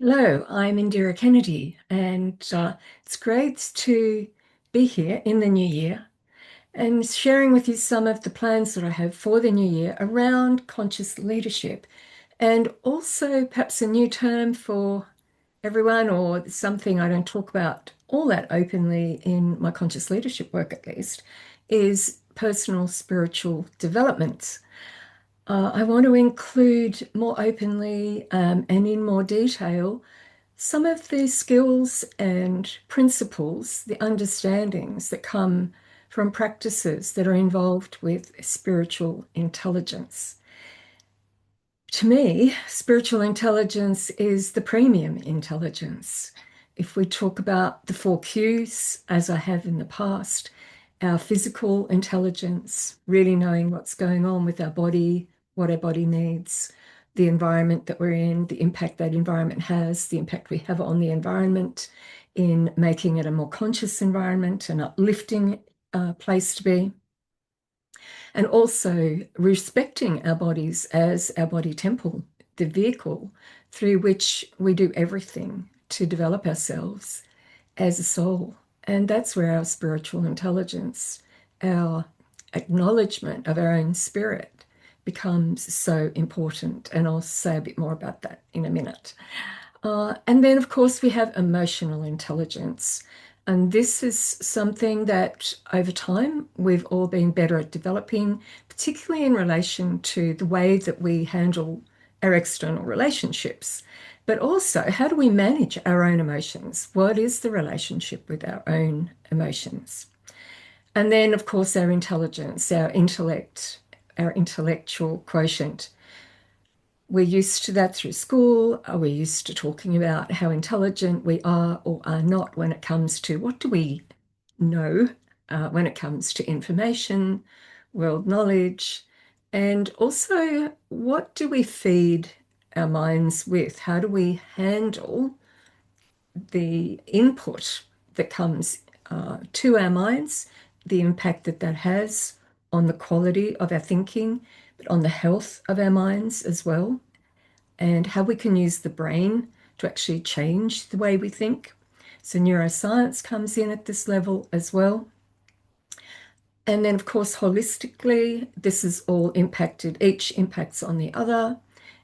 Hello, I'm Indira Kennedy, and it's great to be here in the new year and sharing with you some of the plans that I have for the new year around conscious leadership, and also perhaps a new term for everyone, or something I don't talk about all that openly in my conscious leadership work, at least, is personal spiritual development. I want to include more openly and in more detail some of the skills and principles, the understandings that come from practices that are involved with spiritual intelligence. To me, spiritual intelligence is the premium intelligence. If we talk about the four Qs, as I have in the past, our physical intelligence, really knowing what's going on with our body, what our body needs, the environment that we're in, the impact that environment has, the impact we have on the environment in making it a more conscious environment, an uplifting place to be, and also respecting our bodies as our body temple, the vehicle through which we do everything to develop ourselves as a soul. And that's where our spiritual intelligence, our acknowledgement of our own spirit becomes so important. And I'll say a bit more about that in a minute. And then, of course, we have emotional intelligence. And this is something that over time we've all been better at developing, particularly in relation to the way that we handle our external relationships. But also, how do we manage our own emotions? What is the relationship with our own emotions? And then, of course, our intelligence, our intellect, our intellectual quotient. We're used to that through school. We're used to talking about how intelligent we are or are not when it comes to what do we know, when it comes to information, world knowledge, and also what do we feed our minds with? How do we handle the input that comes to our minds, the impact that that has on the quality of our thinking, but on the health of our minds as well, and how we can use the brain to actually change the way we think. So, neuroscience comes in at this level as well. And then, of course, holistically, this is all impacted, each impacts on the other,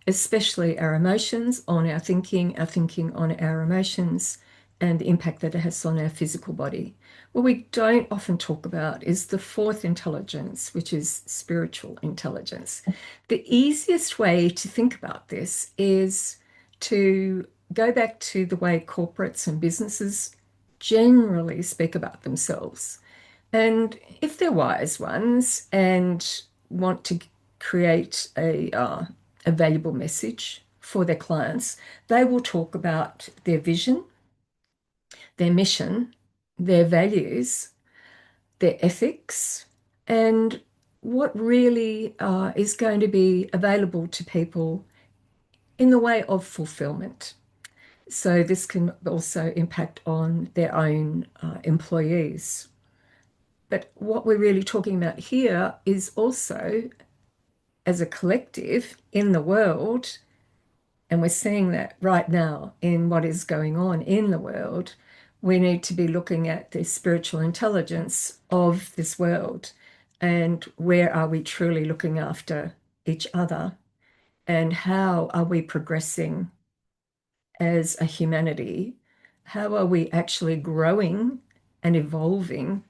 especially our emotions on our thinking on our emotions, and the impact that it has on our physical body. What we don't often talk about is the fourth intelligence, which is spiritual intelligence. The easiest way to think about this is to go back to the way corporates and businesses generally speak about themselves. And if they're wise ones and want to create a valuable message for their clients, they will talk about their vision, their mission, their values, their ethics, and what really is going to be available to people in the way of fulfillment. So this can also impact on their own employees. But what we're really talking about here is also as a collective in the world, and we're seeing that right now in what is going on in the world, we need to be looking at the spiritual intelligence of this world and where are we truly looking after each other and how are we progressing as a humanity? How are we actually growing and evolving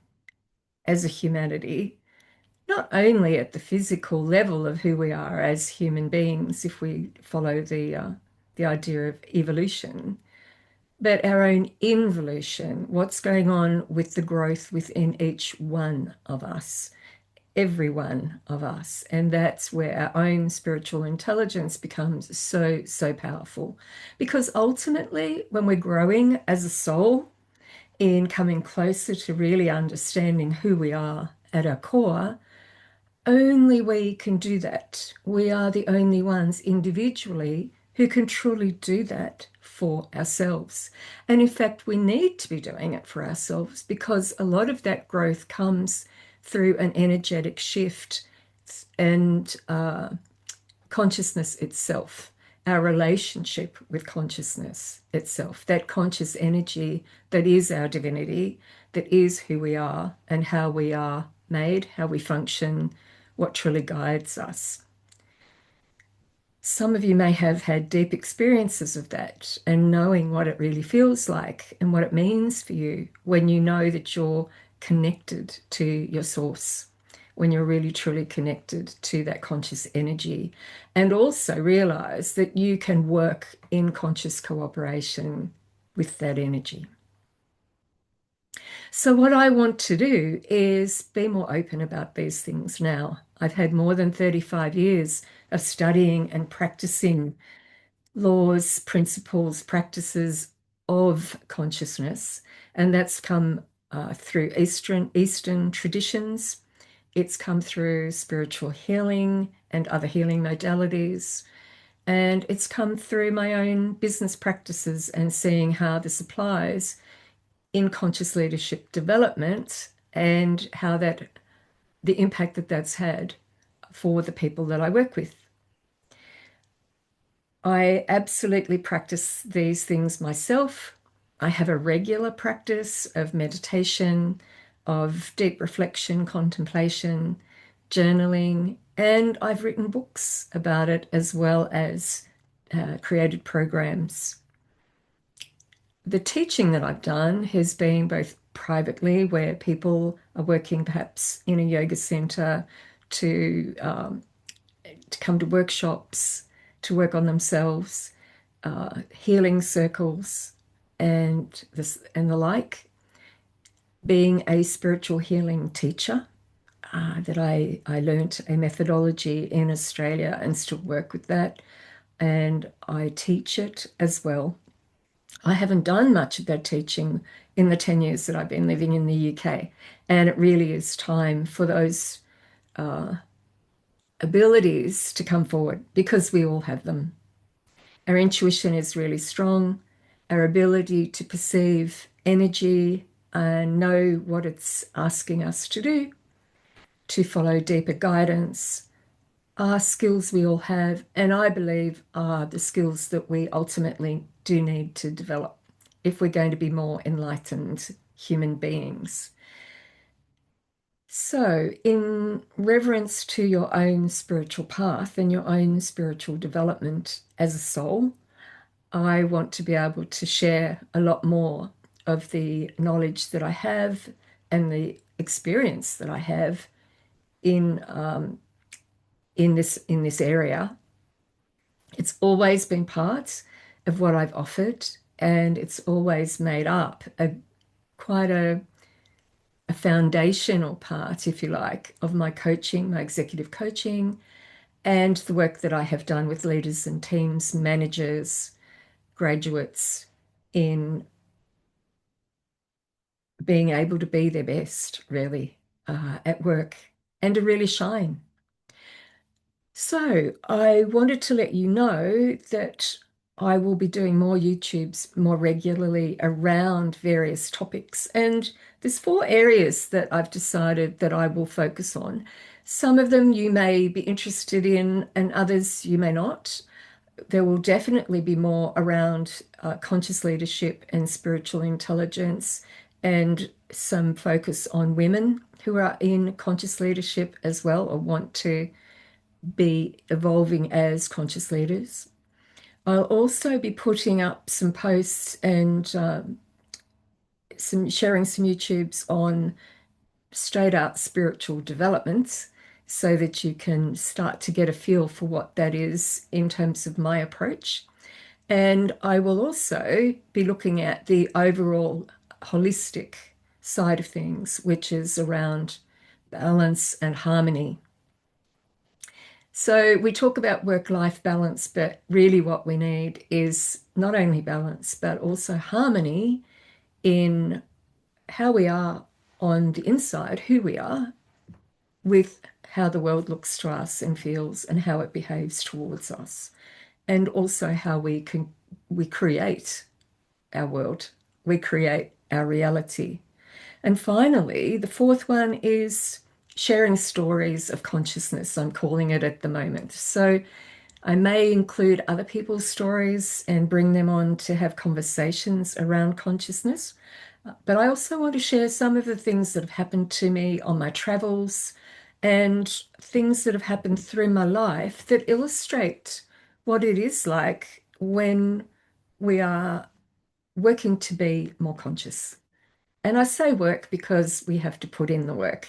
as a humanity? Not only at the physical level of who we are as human beings, if we follow the idea of evolution, but our own involution, what's going on with the growth within each one of us, every one of us. And that's where our own spiritual intelligence becomes so, so powerful. Because ultimately, when we're growing as a soul in coming closer to really understanding who we are at our core, only we can do that. We are the only ones individually who can truly do that for ourselves. And in fact, we need to be doing it for ourselves because a lot of that growth comes through an energetic shift and consciousness itself. our relationship with consciousness itself, that conscious energy that is our divinity, that is who we are and how we are made, how we function, what truly guides us. Some of you may have had deep experiences of that and knowing what it really feels like and what it means for you when you know that you're connected to your source, when you're really truly connected to that conscious energy, and also realize that you can work in conscious cooperation with that energy. So, what I want to do is be more open about these things now. I've had more than 35 years of studying and practicing laws, principles, practices of consciousness, and that's come through Eastern traditions. It's come through spiritual healing and other healing modalities, and it's come through my own business practices and seeing how this applies in conscious leadership development and how that the impact that that's had for the people that I work with. I absolutely practice these things myself. I have a regular practice of meditation, of deep reflection, contemplation, journaling, and I've written books about it as well as created programs. The teaching that I've done has been both privately, where people are working perhaps in a yoga center to come to workshops, to work on themselves, healing circles, and the like. Being a spiritual healing teacher, that I learnt a methodology in Australia and still work with that, and I teach it as well. I haven't done much of that teaching in the 10 years that I've been living in the UK, and it really is time for those abilities to come forward because we all have them. Our intuition is really strong. Our ability to perceive energy and know what it's asking us to do, to follow deeper guidance, are skills we all have, and I believe are the skills that we ultimately do need to develop if we're going to be more enlightened human beings. So, in reverence to your own spiritual path and your own spiritual development as a soul, I want to be able to share a lot more of the knowledge that I have and the experience that I have in this area. It's always been part of what I've offered, and it's always made up quite a foundational part, if you like, of my coaching, my executive coaching, and the work that I have done with leaders and teams, managers, graduates in being able to be their best, really, at work and to really shine. So I wanted to let you know that I will be doing more YouTubes more regularly around various topics. And there's 4 areas that I've decided that I will focus on. Some of them you may be interested in, and others you may not. There will definitely be more around conscious leadership and spiritual intelligence, and some focus on women who are in conscious leadership as well or want to be evolving as conscious leaders. I'll also be putting up some posts and sharing some YouTubes on straight out spiritual developments so that you can start to get a feel for what that is in terms of my approach. And I will also be looking at the overall holistic side of things, which is around balance and harmony. So we talk about work-life balance, but really what we need is not only balance, but also harmony in how we are on the inside, who we are, with how the world looks to us and feels and how it behaves towards us, and also how we create our world, we create our reality. And finally, the fourth one is sharing stories of consciousness, I'm calling it at the moment. So I may include other people's stories and bring them on to have conversations around consciousness. But I also want to share some of the things that have happened to me on my travels and things that have happened through my life that illustrate what it is like when we are working to be more conscious. And I say work because we have to put in the work.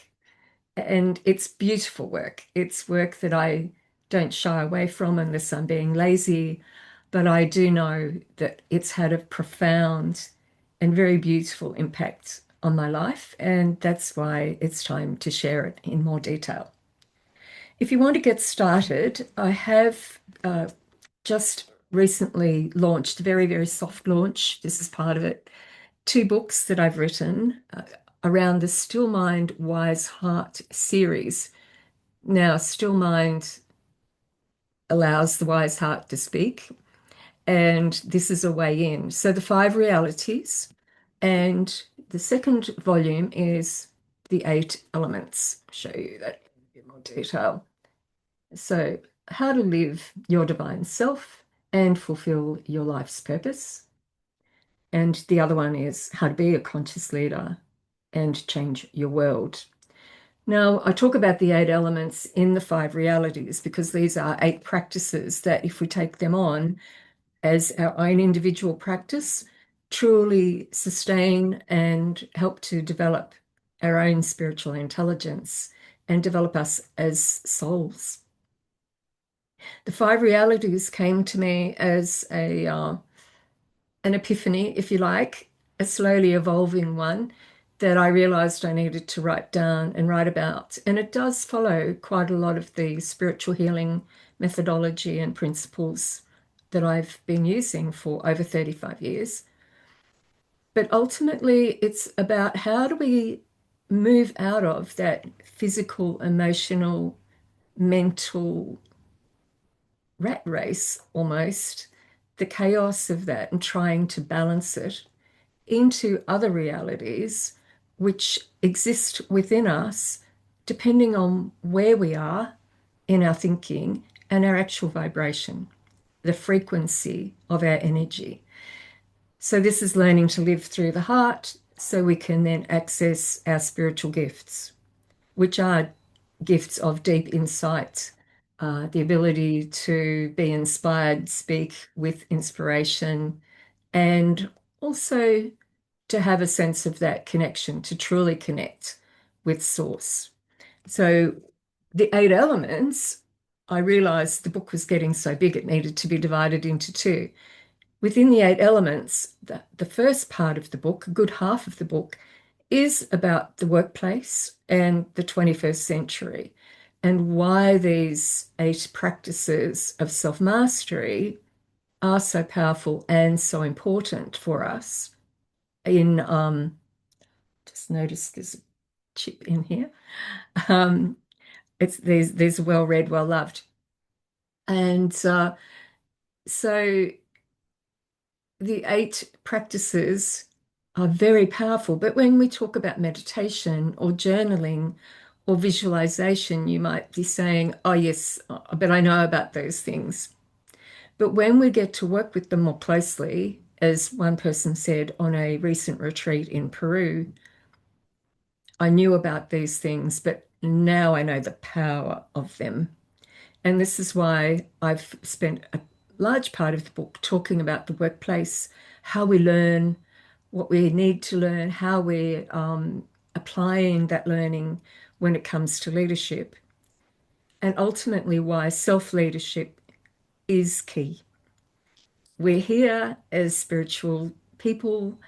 And it's beautiful work. It's work that I don't shy away from unless I'm being lazy. But I do know that it's had a profound and very beautiful impact on my life. And that's why it's time to share it in more detail. If you want to get started, I have just recently launched, very, very soft launch. This is part of it. Two books that I've written around the Still Mind, Wise Heart series. Now, Still Mind allows the wise heart to speak, and this is a way in. So, the five realities, and the second volume is the eight elements. I'll show you that in a bit more detail. So, how to live your divine self and fulfill your life's purpose. And the other one is how to be a conscious leader and change your world. Now, I talk about the eight elements in the five realities because these are eight practices that, if we take them on as our own individual practice, truly sustain and help to develop our own spiritual intelligence and develop us as souls. The five realities came to me as an epiphany, if you like, a slowly evolving one that I realized I needed to write down and write about. And it does follow quite a lot of the spiritual healing methodology and principles that I've been using for over 35 years. But ultimately, it's about how do we move out of that physical, emotional, mental rat race almost, the chaos of that, and trying to balance it into other realities which exist within us, depending on where we are in our thinking and our actual vibration, the frequency of our energy. So, this is learning to live through the heart so we can then access our spiritual gifts, which are gifts of deep insight, the ability to be inspired, speak with inspiration, and also to have a sense of that connection, to truly connect with Source. So, the eight elements, I realized the book was getting so big it needed to be divided into two. Within the eight elements, the first part of the book, a good half of the book, is about the workplace and the 21st century and why these eight practices of self mastery are so powerful and so important for us in just notice there's a chip in here. Um, it's there's well read, well loved. And so the eight practices are very powerful. But when we talk about meditation or journaling or visualization, you might be saying, oh, yes, but I know about those things. But when we get to work with them more closely, as one person said on a recent retreat in Peru, I knew about these things, but now I know the power of them. And this is why I've spent a large part of the book talking about the workplace, how we learn, what we need to learn, how we're applying that learning when it comes to leadership, and ultimately why self-leadership is key. We're here as spiritual people,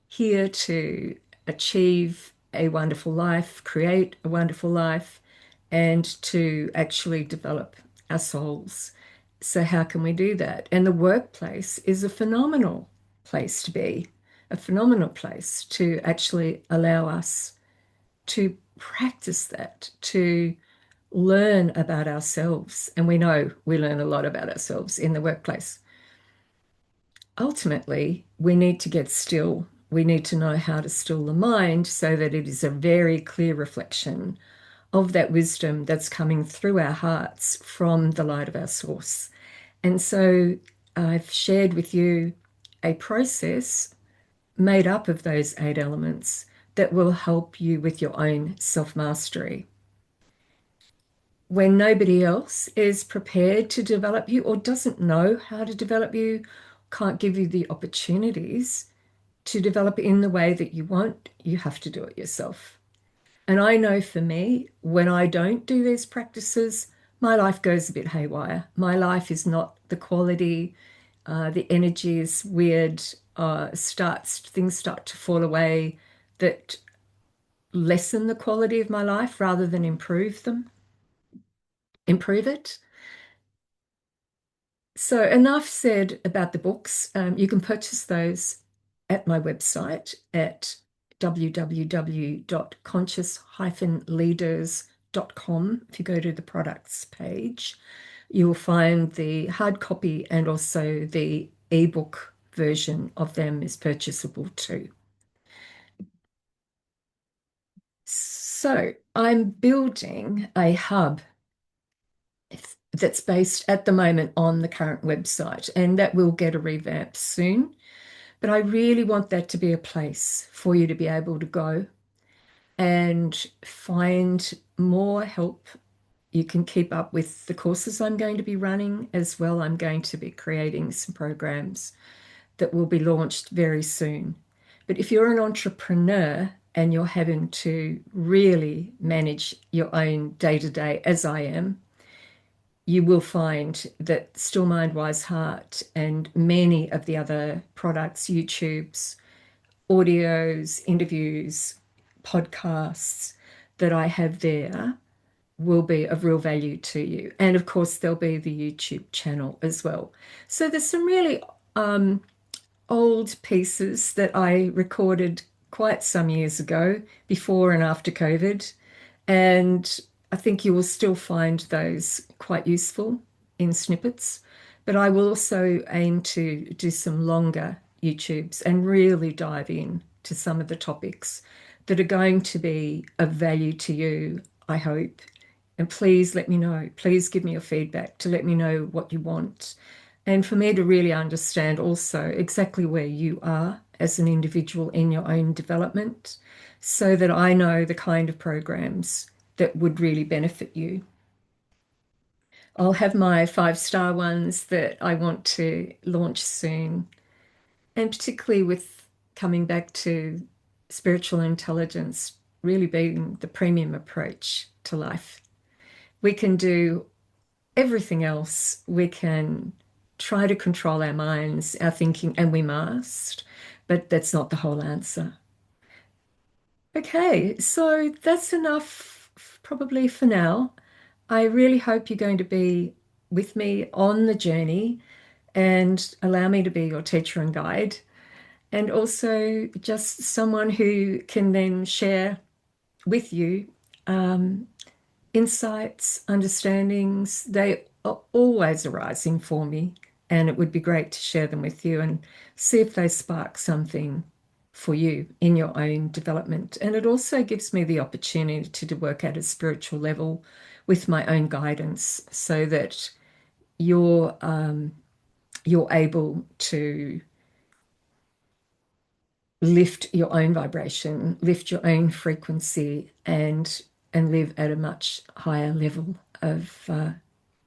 here to achieve a wonderful life, create a wonderful life, and to actually develop our souls. So, how can we do that? And the workplace is a phenomenal place to be, a phenomenal place to actually allow us to practice that, to learn about ourselves. And we know we learn a lot about ourselves in the workplace. Ultimately, we need to get still. We need to know how to still the mind so that it is a very clear reflection of that wisdom that's coming through our hearts from the light of our source. And so I've shared with you a process made up of those 8 elements that will help you with your own self mastery. When nobody else is prepared to develop you or doesn't know how to develop you, can't give you the opportunities to develop in the way that you want, you have to do it yourself. And I know for me, when I don't do these practices, my life goes a bit haywire. My life is not the quality, the energy is weird, things start to fall away that lessen the quality of my life rather than improve it. So enough said about the books. You can purchase those at my website at www.conscious-leaders.com. If you go to the products page, you will find the hard copy and also the ebook version of them is purchasable too. So I'm building a hub that's based at the moment on the current website, and that will get a revamp soon. But I really want that to be a place for you to be able to go and find more help. You can keep up with the courses I'm going to be running as well. I'm going to be creating some programs that will be launched very soon. But if you're an entrepreneur and you're having to really manage your own day to day, as I am, you will find that Still Mind, Wise Heart and many of the other products, YouTube's, audios, interviews, podcasts that I have there will be of real value to you. And of course, there'll be the YouTube channel as well. So there's some really old pieces that I recorded quite some years ago, before and after COVID. And I think you will still find those quite useful in snippets. But I will also aim to do some longer YouTubes and really dive in to some of the topics that are going to be of value to you, I hope. And please let me know. Please give me your feedback to let me know what you want. And for me to really understand also exactly where you are as an individual in your own development so that I know the kind of programs that would really benefit you. I'll have my 5-star ones that I want to launch soon, and particularly with coming back to spiritual intelligence really being the premium approach to life. We can do everything else. We can try to control our minds, our thinking, and we must, but that's not the whole answer. Okay, so that's enough probably for now. I really hope you're going to be with me on the journey and allow me to be your teacher and guide, and also just someone who can then share with you um, insights, understandings. They are always arising for me, and it would be great to share them with you and see if they spark something for you in your own development. And it also gives me the opportunity to work at a spiritual level with my own guidance so that you're able to lift your own vibration, lift your own frequency, and live at a much higher level of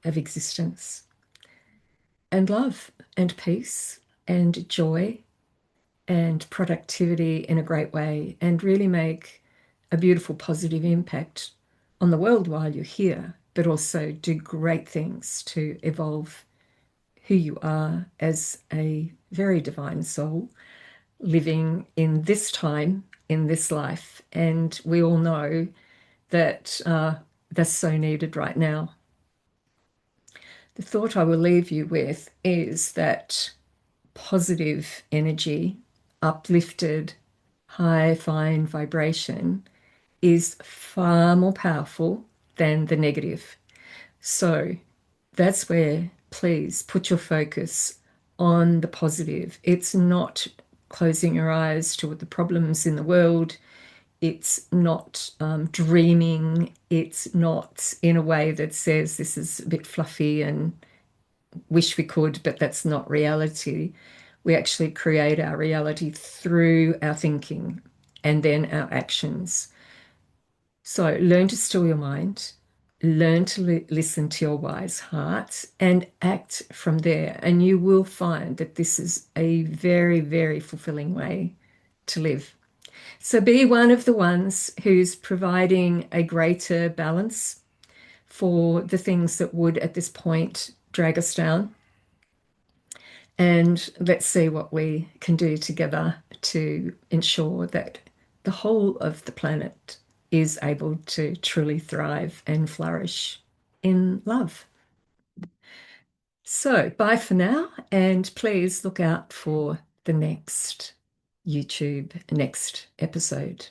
existence, and love and peace and joy and productivity in a great way, and really make a beautiful positive impact on the world while you're here, but also do great things to evolve who you are as a very divine soul living in this time, in this life. And we all know that that's so needed right now. The thought I will leave you with is that positive energy, uplifted, high, fine vibration is far more powerful than the negative. So that's where, please put your focus on the positive. It's not closing your eyes to the problems in the world. It's not dreaming. It's not in a way that says this is a bit fluffy and wish we could, but that's not reality. We actually create our reality through our thinking and then our actions. So learn to still your mind, learn to listen to your wise heart, and act from there. And you will find that this is a very, very fulfilling way to live. So be one of the ones who's providing a greater balance for the things that would at this point drag us down. And let's see what we can do together to ensure that the whole of the planet is able to truly thrive and flourish in love. So, bye for now, and please look out for the next YouTube, next episode.